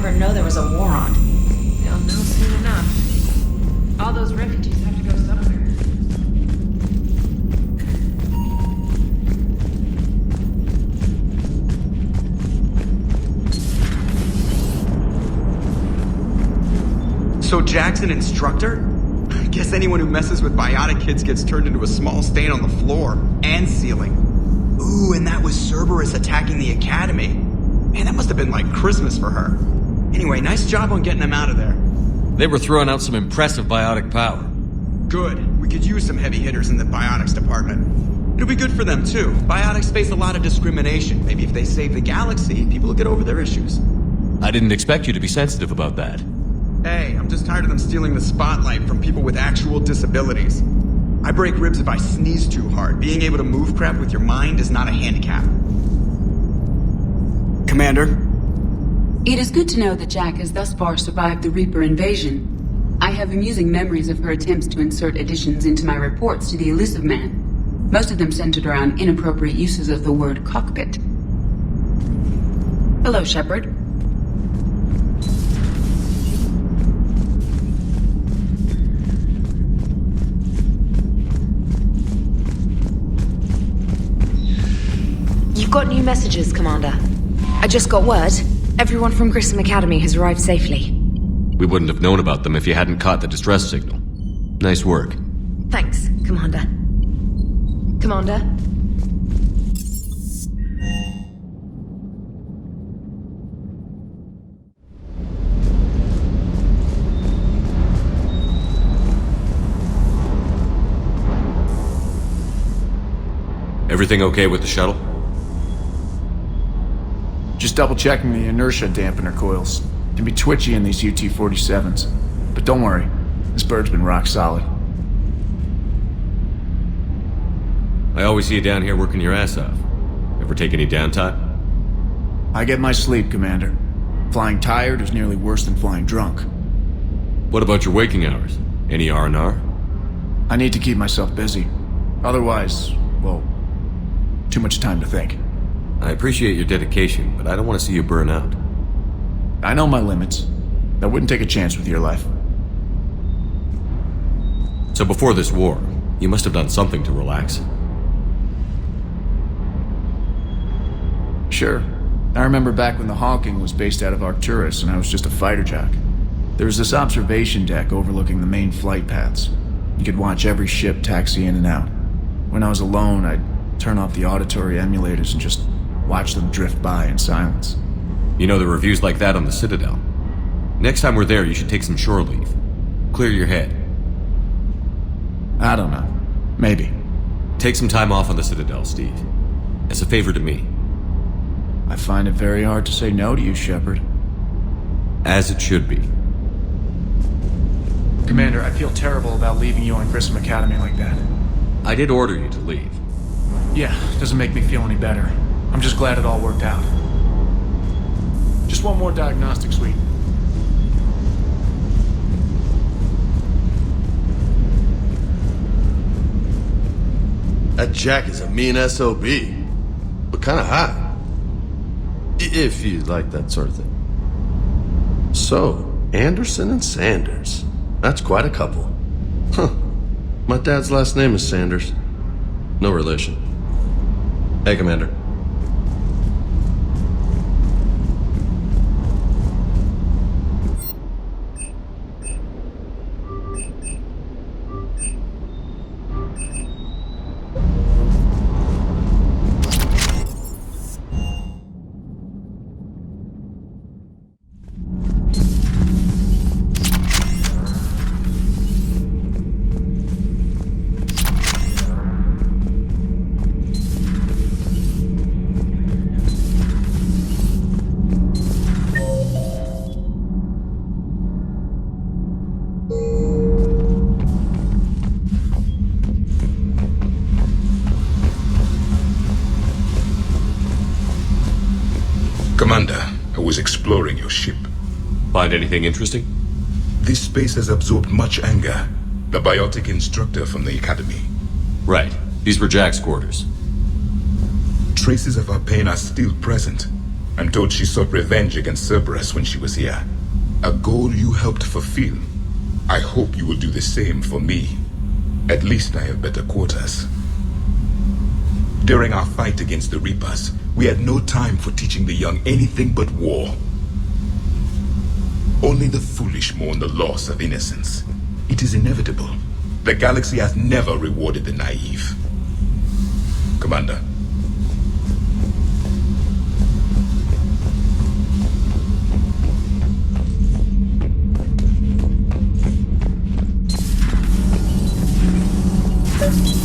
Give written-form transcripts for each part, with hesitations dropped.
ever know there was a war on. They'll know soon enough. All those refugees have to go somewhere. So Jack's an instructor? I guess anyone who messes with biotic kids gets turned into a small stain on the floor and ceiling. Ooh, and that was Cerberus attacking the academy. Man, that must have been like Christmas for her. Anyway, nice job on getting them out of there. They were throwing out some impressive biotic power. Good. We could use some heavy hitters in the biotics department. It'll be good for them too. Biotics face a lot of discrimination. Maybe if they save the galaxy, people will get over their issues. I didn't expect you to be sensitive about that. Hey, I'm just tired of them stealing the spotlight from people with actual disabilities. I break ribs if I sneeze too hard. Being able to move crap with your mind is not a handicap. Commander? It is good to know that Jack has thus far survived the Reaper invasion. I have amusing memories of her attempts to insert additions into my reports to the Elusive Man. Most of them centered around inappropriate uses of the word cockpit. Hello, Shepard. You've got new messages, Commander. I just got word. Everyone from Grissom Academy has arrived safely. We wouldn't have known about them if you hadn't caught the distress signal. Nice work. Thanks, Commander. Commander? Everything okay with the shuttle? Just double-checking the inertia dampener coils. Can be twitchy in these UT-47s. But don't worry, this bird's been rock solid. I always see you down here working your ass off. Ever take any downtime? I get my sleep, Commander. Flying tired is nearly worse than flying drunk. What about your waking hours? Any R&R? I need to keep myself busy. Otherwise, well, too much time to think. I appreciate your dedication, but I don't want to see you burn out. I know my limits. I wouldn't take a chance with your life. So before this war, you must have done something to relax. Sure. I remember back when the Hawking was based out of Arcturus and I was just a fighter jock. There was this observation deck overlooking the main flight paths. You could watch every ship taxi in and out. When I was alone, I'd turn off the auditory emulators and just watch them drift by in silence. You know, the reviews like that on the Citadel. Next time we're there, you should take some shore leave. Clear your head. I don't know. Maybe. Take some time off on the Citadel, Steve. As a favor to me. I find it very hard to say no to you, Shepard. As it should be. Commander, I feel terrible about leaving you on Grissom Academy like that. I did order you to leave. Yeah, doesn't make me feel any better. I'm just glad it all worked out. Just one more diagnostic suite. That Jack is a mean SOB. But kinda hot. If you like that sort of thing. So, Anderson and Sanders. That's quite a couple. Huh. My dad's last name is Sanders. No relation. Hey, Commander. Commander, I was exploring your ship. Find anything interesting? This space has absorbed much anger. The biotic instructor from the Academy. Right. These were Jack's quarters. Traces of our pain are still present. I'm told she sought revenge against Cerberus when she was here. A goal you helped fulfill. I hope you will do the same for me. At least I have better quarters. During our fight against the Reapers, we had no time for teaching the young anything but war. Only the foolish mourn the loss of innocence. It is inevitable. The galaxy has never rewarded the naive. Commander.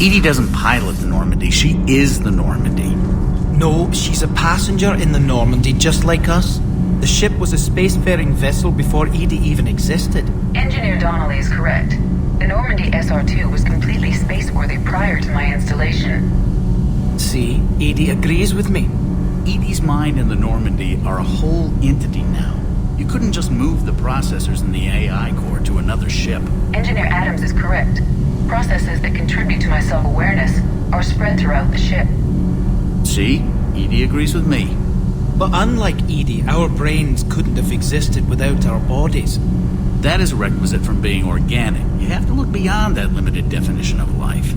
Edie doesn't pilot the Normandy, she is the Normandy. No, she's a passenger in the Normandy, just like us. The ship was a spacefaring vessel before Edie even existed. Engineer Donnelly is correct. The Normandy SR-2 was completely spaceworthy prior to my installation. See, Edie agrees with me. Edie's mind and the Normandy are a whole entity now. You couldn't just move the processors in the AI core to another ship. Engineer Adams is correct. Processes that contribute to my self-awareness are spread throughout the ship. See? Edie agrees with me. But unlike Edie, our brains couldn't have existed without our bodies. That is a requisite from being organic. You have to look beyond that limited definition of life.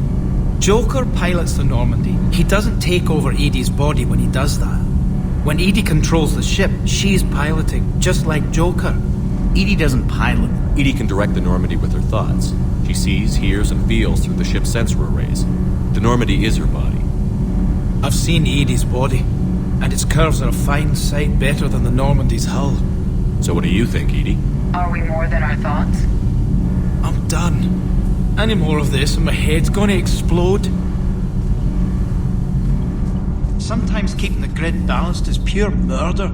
Joker pilots the Normandy. He doesn't take over Edie's body when he does that. When Edie controls the ship, she's piloting, just like Joker. Edie doesn't pilot. Edie can direct the Normandy with her thoughts. She sees, hears, and feels through the ship's sensor arrays. The Normandy is her body. I've seen Edie's body, and its curves are a fine sight better than the Normandy's hull. So what do you think, Edie? Are we more than our thoughts? I'm done. Any more of this and my head's gonna explode. Sometimes keeping the grid balanced is pure murder.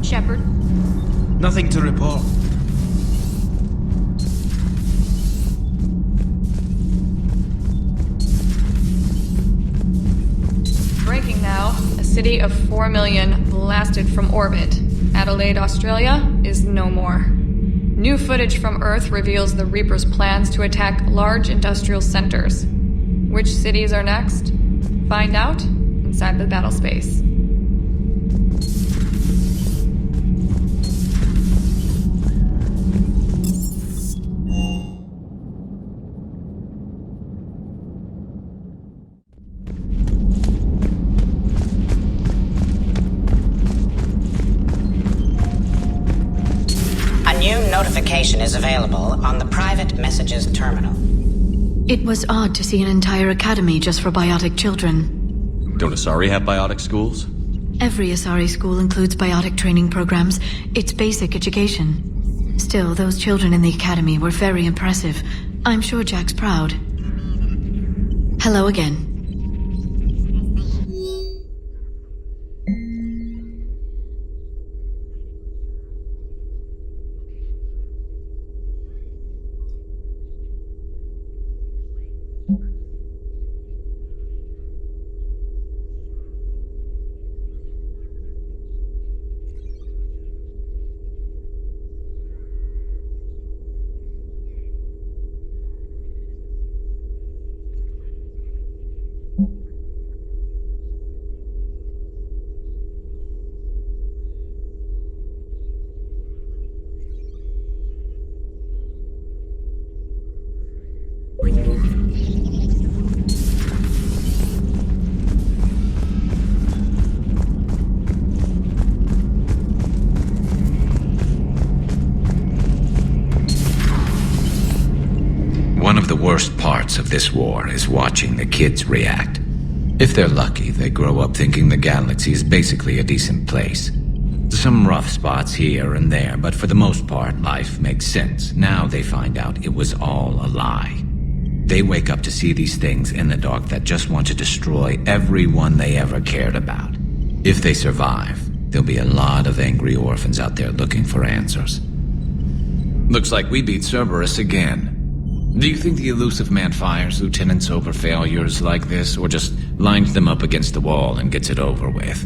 Shepard? Nothing to report. Breaking now. A city of 4 million blasted from orbit. Adelaide, Australia is no more. New footage from Earth reveals the Reapers' plans to attack large industrial centers. Which cities are next? Find out inside the battle space. A new notification is available on the private messages terminal. It was odd to see an entire academy just for biotic children. Don't Asari have biotic schools? Every Asari school includes biotic training programs. It's basic education. Still, those children in the academy were very impressive. I'm sure Jack's proud. Hello again. One of the worst parts of this war is watching the kids react. If they're lucky, they grow up thinking the galaxy is basically a decent place. Some rough spots here and there, but for the most part, life makes sense. Now they find out it was all a lie. They wake up to see these things in the dark that just want to destroy everyone they ever cared about. If they survive, there'll be a lot of angry orphans out there looking for answers. Looks like we beat Cerberus again. Do you think the elusive man fires lieutenants over failures like this, or just lines them up against the wall and gets it over with?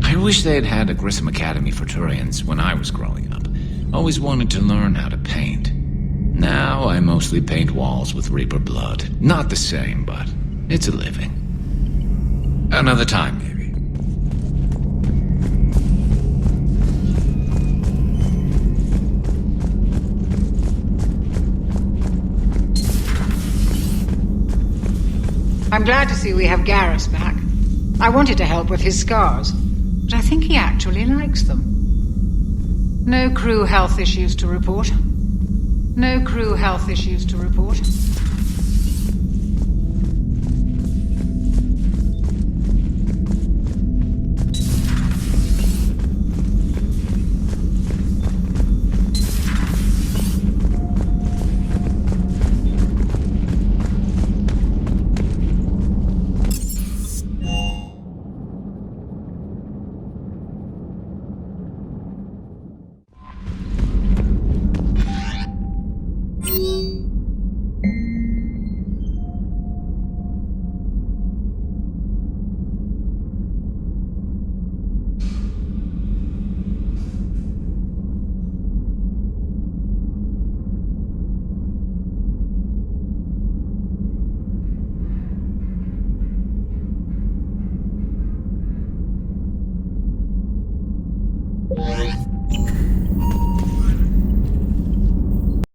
I wish they had had a Grissom Academy for Turians when I was growing up. Always wanted to learn how to paint. Now I mostly paint walls with Reaper blood. Not the same, but it's a living. Another time, maybe. I'm glad to see we have Garrus back. I wanted to help with his scars, but I think he actually likes them. No crew health issues to report. No crew health issues to report.